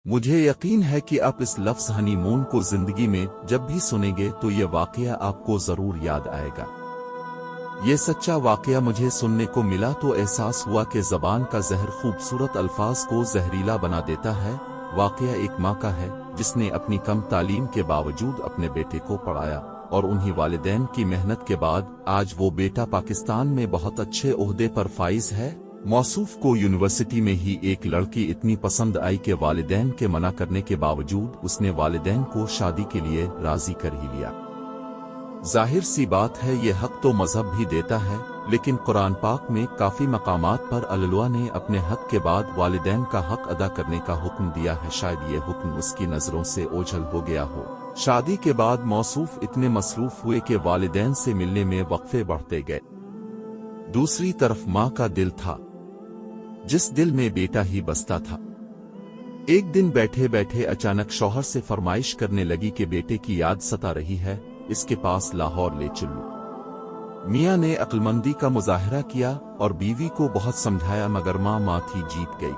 مجھے یقین ہے کہ آپ اس لفظ ہنی مون کو زندگی میں جب بھی سنیں گے تو یہ واقعہ آپ کو ضرور یاد آئے گا۔ یہ سچا واقعہ مجھے سننے کو ملا تو احساس ہوا کہ زبان کا زہر خوبصورت الفاظ کو زہریلا بنا دیتا ہے۔ واقعہ ایک ماں کا ہے جس نے اپنی کم تعلیم کے باوجود اپنے بیٹے کو پڑھایا، اور انہی والدین کی محنت کے بعد آج وہ بیٹا پاکستان میں بہت اچھے عہدے پر فائز ہے۔ موصوف کو یونیورسٹی میں ہی ایک لڑکی اتنی پسند آئی کہ والدین کے منع کرنے کے باوجود اس نے والدین کو شادی کے لیے راضی کر ہی لیا۔ ظاہر سی بات ہے یہ حق تو مذہب بھی دیتا ہے، لیکن قرآن پاک میں کافی مقامات پر اللہ نے اپنے حق کے بعد والدین کا حق ادا کرنے کا حکم دیا ہے۔ شاید یہ حکم اس کی نظروں سے اوجھل ہو گیا ہو۔ شادی کے بعد موصوف اتنے مصروف ہوئے کہ والدین سے ملنے میں وقفے بڑھتے گئے۔ دوسری طرف ماں کا دل تھا جس دل میں بیٹا ہی بستا تھا۔ ایک دن بیٹھے بیٹھے اچانک شوہر سے فرمائش کرنے لگی کہ بیٹے کی یاد ستا رہی ہے، اس کے پاس لاہور لے چلو۔ میاں نے عقلمندی کا مظاہرہ کیا اور بیوی کو بہت سمجھایا، مگر ماں تھی جیت گئی۔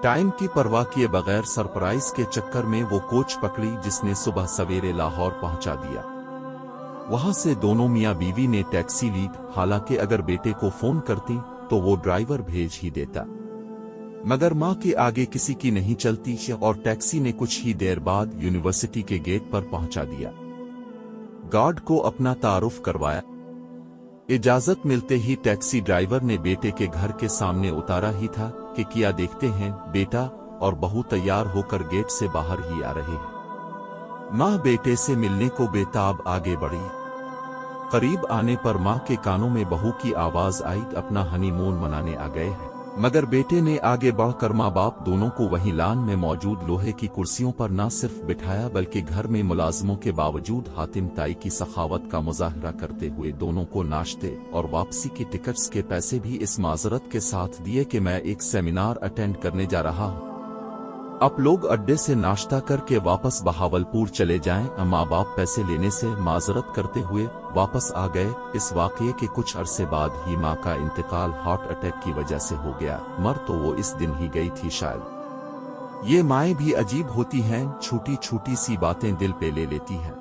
ٹائم کی پرواہ کیے بغیر سرپرائز کے چکر میں وہ کوچ پکڑی جس نے صبح سویرے لاہور پہنچا دیا۔ وہاں سے دونوں میاں بیوی نے ٹیکسی لی، حالانکہ اگر بیٹے کو فون کرتی تو وہ ڈرائیور بھیج ہی دیتا، مگر ماں کے آگے کسی کی نہیں چلتی اور ٹیکسی نے کچھ ہی دیر بعد یونیورسٹی کے گیٹ پر پہنچا دیا۔ گارڈ کو اپنا تعارف کروایا۔ اجازت ملتے ہی ٹیکسی ڈرائیور نے بیٹے کے گھر کے سامنے اتارا ہی تھا کہ کیا دیکھتے ہیں بیٹا اور بہو تیار ہو کر گیٹ سے باہر ہی آ رہے ہیں۔ ماں بیٹے سے ملنے کو بے تاب آگے بڑھی۔ قریب آنے پر ماں کے کانوں میں بہو کی آواز آئی، اپنا ہنی مون منانے آ گئے ہیں۔ مگر بیٹے نے آگے بڑھ کر ماں باپ دونوں کو وہیں لان میں موجود لوہے کی کرسیوں پر نہ صرف بٹھایا بلکہ گھر میں ملازموں کے باوجود حاتم تائی کی سخاوت کا مظاہرہ کرتے ہوئے دونوں کو ناشتے اور واپسی کی ٹکٹس کے پیسے بھی اس معذرت کے ساتھ دیے کہ میں ایک سیمینار اٹینڈ کرنے جا رہا ہوں، آپ لوگ اڈے سے ناشتہ کر کے واپس بہاولپور چلے جائیں۔ ماں باپ پیسے لینے سے معذرت کرتے ہوئے واپس آ گئے۔ اس واقعے کے کچھ عرصے بعد ہی ماں کا انتقال ہارٹ اٹیک کی وجہ سے ہو گیا، مر تو وہ اس دن ہی گئی تھی شاید۔ یہ مائیں بھی عجیب ہوتی ہیں، چھوٹی چھوٹی سی باتیں دل پہ لے لیتی ہیں۔